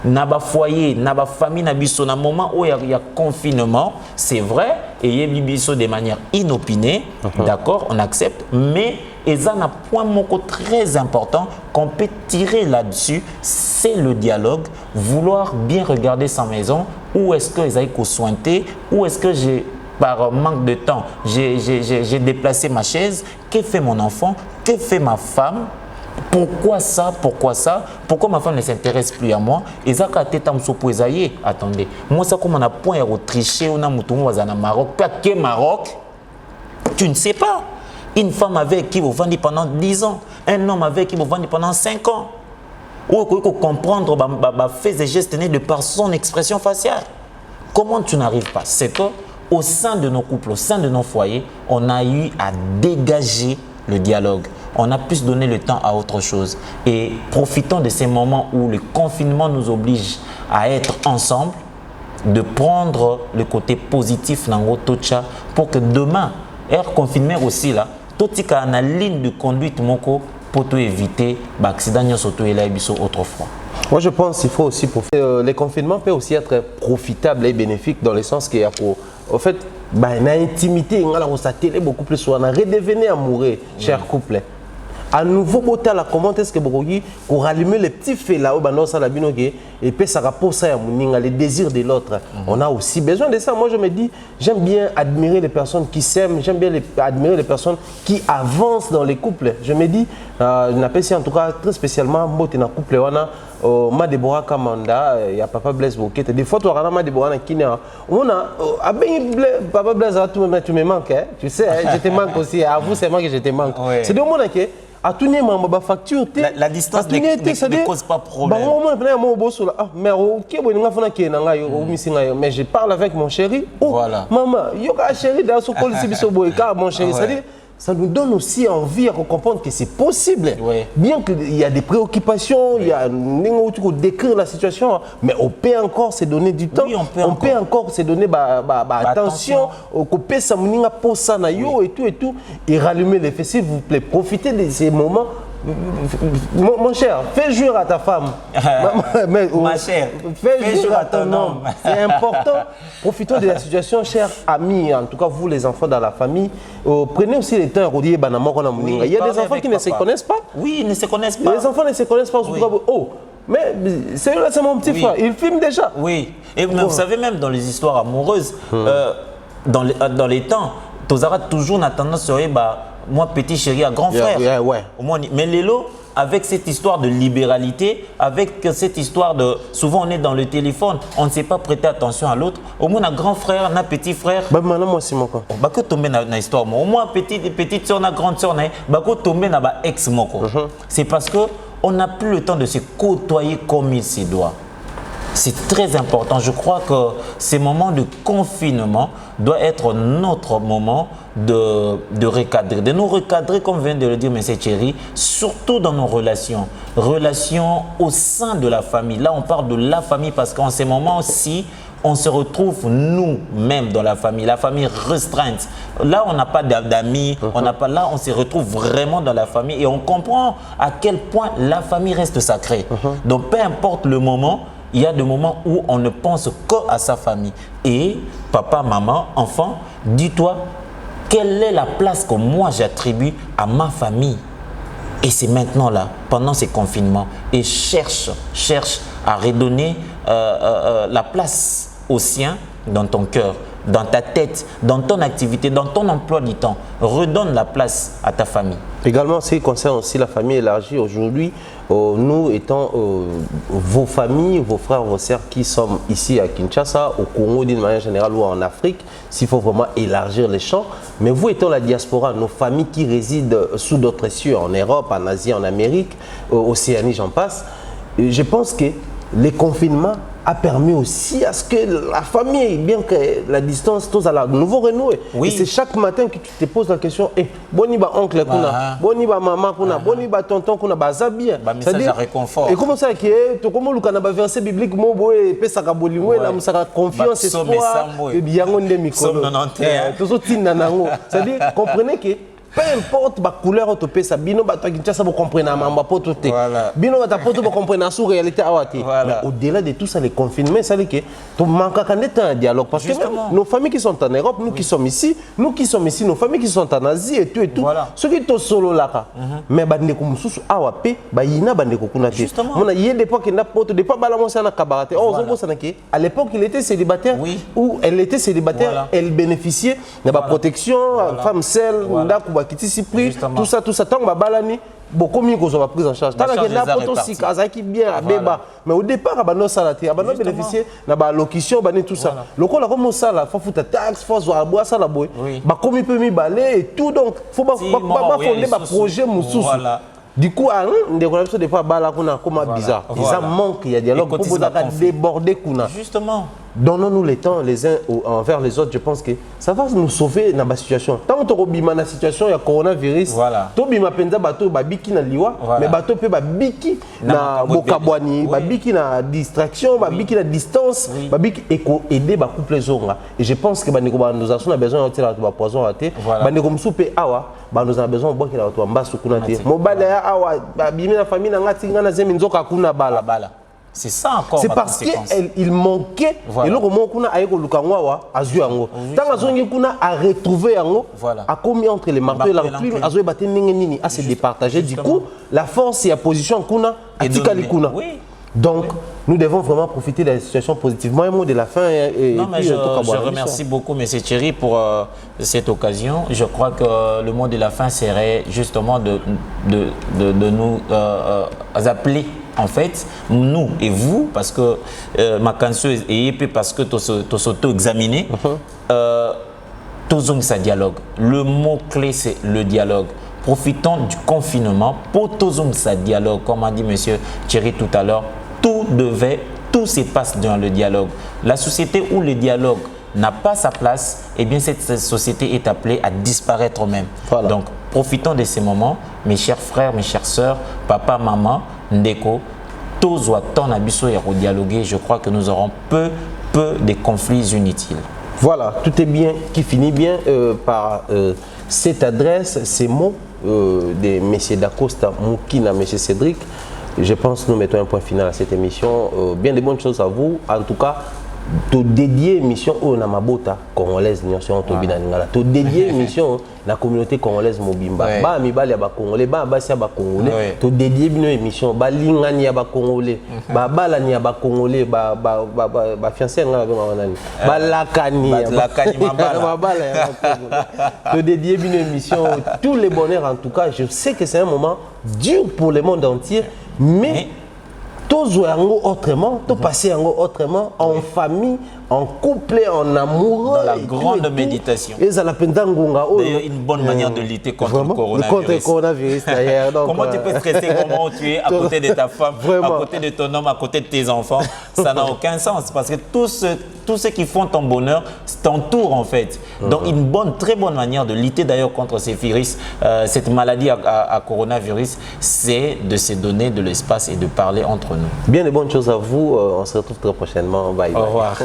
S4: naba foyer, naba famille, nabiso, na moment où il y a confinement, c'est vrai, et il y a biso de manière inopinée, d'accord, on accepte, mais il y a un point très important qu'on peut tirer là-dessus, c'est le dialogue, vouloir bien regarder sa maison, où est-ce que ils ont soigné, où est-ce que par manque de temps, j'ai déplacé ma chaise. Que fait mon enfant? Que fait ma femme? Pourquoi ça? Pourquoi ça? Pourquoi ma femme ne s'intéresse plus à moi? Et ça, quand tu es attendez. Moi, ça, comme on a point à tricher, on a mouton au Maroc. Pas que Maroc, tu ne sais pas. Une femme avec qui vous vendez pendant 10 ans, un homme avec qui vous vendez pendant 5 ans. Ou il faut comprendre fait et gestes de par son expression faciale. Comment tu n'arrives pas? C'est qu'au sein de nos couples, au sein de nos foyers, on a eu à dégager le dialogue. On a pu se donner le temps à autre chose. Et profitons de ces moments où le confinement nous oblige à être ensemble, de prendre le côté positif dans Tocha pour que demain, air confiné aussi là, tout ce a une ligne de conduite moko pour éviter l'accident autrefois.
S3: Moi, je pense qu'il faut aussi profiter. Les confinements peuvent aussi être profitables et bénéfiques dans le sens qu'il y a pour. En fait, une intimité, on a télé beaucoup plus. On a redevenu amoureux, chers couples. À nouveau, comment est-ce que vous pour rallumer les petits faits là, et puis ça rapporte ça à les désirs de l'autre. On a aussi besoin de ça. Moi, je me dis, j'aime bien admirer les personnes qui s'aiment, j'aime bien admirer les personnes qui avancent dans les couples. Je me dis, je n'appelle ça en tout cas très spécialement, dans le couple, on a Ma Deborah Kamanda, il y a Papa Blaise Bokete. Des fois, tu as Ma Deborah qui est on a Papa Blaise, tu me manques, hein? Tu sais, je te manque aussi. Avoue, c'est moi que je te manque. Ouais. C'est de mon qui à tout le monde, facture.
S4: La distance ne cause pas problème.
S3: Mais je parle avec mon chéri. Oh, voilà. Maman, il y a un chéri dans ce col, mon chéri. C'est-à-dire, ça nous donne aussi envie à comprendre que c'est possible. Ouais. Bien qu'il y a des préoccupations, il y a décrire la situation, mais on peut encore se donner du temps. Oui, on peut encore se donner attention, couper sa moninga pour ça et tout, et rallumer les feux. S'il vous plaît, profitez de ces moments. Mon cher, fais jure à ta femme.
S4: Ma chère,
S3: fais jure à ton homme. C'est important. Profitons de la situation, chers amis, en tout cas vous les enfants dans la famille. Prenez aussi le temps de dire il y a des enfants qui ne se connaissent pas.
S4: Oui, ils ne se connaissent pas.
S3: Les enfants ne se connaissent pas. Oui. Oh, mais c'est mon petit frère, il filme déjà.
S4: Oui, et vous savez même dans les histoires amoureuses, dans les temps, Tozara toujours a tendance à moi, petit chéri, à grand frère.
S3: Ouais.
S4: Mais Lélo, avec cette histoire de libéralité, avec cette histoire de. Souvent, on est dans le téléphone, on ne sait pas prêter attention à l'autre. Au moins, un grand frère, un petit frère.
S3: Moi aussi, mon quoi.
S4: Que tomber dans l'histoire. Au moins, petite soeur, une grande soeur, que tomber dans ex moko. C'est parce qu'on n'a plus le temps de se côtoyer comme il se doit. C'est très important. Je crois que ces moments de confinement doivent être notre moment de recadrer, de nous recadrer, comme vient de le dire M. Thierry, surtout dans nos relations. Relations au sein de la famille. Là, on parle de la famille parce qu'en ces moments aussi, on se retrouve nous-mêmes dans la famille restreinte. Là, on n'a pas d'amis, on se retrouve vraiment dans la famille et on comprend à quel point la famille reste sacrée. Donc, peu importe le moment, il y a des moments où on ne pense qu'à sa famille. Et papa, maman, enfant, dis-toi, quelle est la place que moi j'attribue à ma famille? Et c'est maintenant là, pendant ces confinements. Et cherche à redonner la place aux siens dans ton cœur, dans ta tête, dans ton activité, dans ton emploi du temps. Redonne la place à ta famille.
S3: Également, ce qui concerne aussi la famille élargie aujourd'hui, nous étant vos familles, vos frères, vos sœurs qui sont ici à Kinshasa, au Congo d'une manière générale ou en Afrique, s'il faut vraiment élargir les champs. Mais vous étant la diaspora, nos familles qui résident sous d'autres cieux, en Europe, en Asie, en Amérique, Océanie, j'en passe, je pense que les confinements a permis aussi à ce que la famille, bien que la distance, tous à la nouveau renouer. Oui. Et c'est chaque matin que tu te poses la question, boniba oncle kuna, boniba maman kuna, boniba tonton kuna, baza bien.
S4: Message à réconfort.
S3: Et comment ça que tu comment le kana verset biblique mo boy pe saka bolingo la musaka confiance espoir et bien on est mikolo. Tous autres nanango. C'est-à-dire comprenez que peu importe la couleur de pesa bino ba to Kinshasa vous comprenez mamba poto te bino ba poto vous comprenez sous réalité awati mais au-delà de tout ça les confinements ça que tu manques un dialogue parce que nos familles qui sont en Europe nous qui sommes ici nos familles qui sont en Asie et tout ceux qui sont solo là mais bande ko mususu awape ba yina bande ko kuna te mona yé d'époque na poto de pas balancer na kabarate à l'époque il était célibataire ou elle était célibataire elle bénéficiait de la protection femme seule tout ça tant babalani beaucoup mieux qu'on soit prise en charge. Tant que la potosika azaki bien à beba, mais au départ abano salati, abano bénéficier na ba location bané tout ça. Le ko la comme ça la faut foutre taxe, faut zo bois ça la boy. Ba comme peut mi balé et tout donc faut pas fonder ba projet mususu. Du coup, on a des fois comme bizarre. Ça manque, il y a dialogue pour déborder.
S4: Justement.
S3: Donnons-nous le temps les uns envers les autres. Je pense que ça va nous sauver dans la situation. Tant que tu as la situation, il y a coronavirus. Tu as bateau babiki na liwa, mais bateau peut babiki na bokabwani, babiki na distraction, babiki na distance, babiki éco aider ba couple zonga. Et je pense que nous avons besoin de la poison raté. Bandeko msoupe awa, nous avons besoin de boire la watu ambasu kuna te. Mobile ya awa, babimi na famille na ngati ngana zemi nzoka kuna bala.
S4: C'est ça encore.
S3: C'est parce qu'il manquait. Et là, comment on a Lukangawa à Zuango. Tant qu'on a retrouvé Yango, a commis entre les marteaux et l'enclume, à Zoé Baté Nini, à se départager. Du coup, la force et la position qu'on a, à Tikalikuna. Donc, nous devons vraiment profiter de la situation positivement. Un mot de la fin.
S4: Non, mais je remercie beaucoup, M. Thierry, pour cette occasion. Je crois que le mot de la fin serait justement de nous appeler. En fait, nous et vous, parce que ma canson est parce que tu s'auto-examiné, tous ça dialogue. Le mot-clé, c'est le dialogue. Profitons du confinement pour tous ça dialogue. Comme a dit M. Thierry tout à l'heure, tout se passe dans le dialogue. La société où le dialogue n'a pas sa place, eh bien cette société est appelée à disparaître même. Voilà. Donc, profitons de ces moments, mes chers frères, mes chères sœurs, papa, maman, Ndeko, tous ton abisso et dialoguer. Je crois que nous aurons peu de conflits inutiles.
S3: Voilà, tout est bien, qui finit bien par cette adresse, ces mots de M. Dacosta, Moukina, M. Cédric. Je pense que nous mettons un point final à cette émission. Bien de bonnes choses à vous. En tout cas, to dédier émission au Namabota congolaise nation to binaningala to dédier émission la communauté congolaise mobimba ba mibali ya ba congolais ba basi ya ba congolais to dédier bino émission ba lingani ya ba congolais ba balani ya ba congolais ba fiancé ngala ba nani ba lakani mabala to dédier bino émission tous les bonheurs. En tout cas, je sais que c'est un moment dur pour le monde entier, mais tous jouer autrement, tous passer autrement, en famille, en couple, en amour.
S4: Dans la grande méditation.
S3: Et ça l'appelle
S4: d'ailleurs une bonne manière de lutter contre le coronavirus.
S3: Contre le coronavirus d'ailleurs.
S4: Comment tu peux stresser au moment où tu es à côté de ta femme, à côté de ton homme, à côté de tes enfants? Ça n'a aucun sens parce que tous ceux qui font ton bonheur t'entourent en fait. Donc une très bonne manière de lutter d'ailleurs contre ces virus, cette maladie à coronavirus, c'est de se donner de l'espace et de parler entre nous.
S3: Bien de bonnes choses à vous. On se retrouve très prochainement. Bye bye.
S4: Au revoir.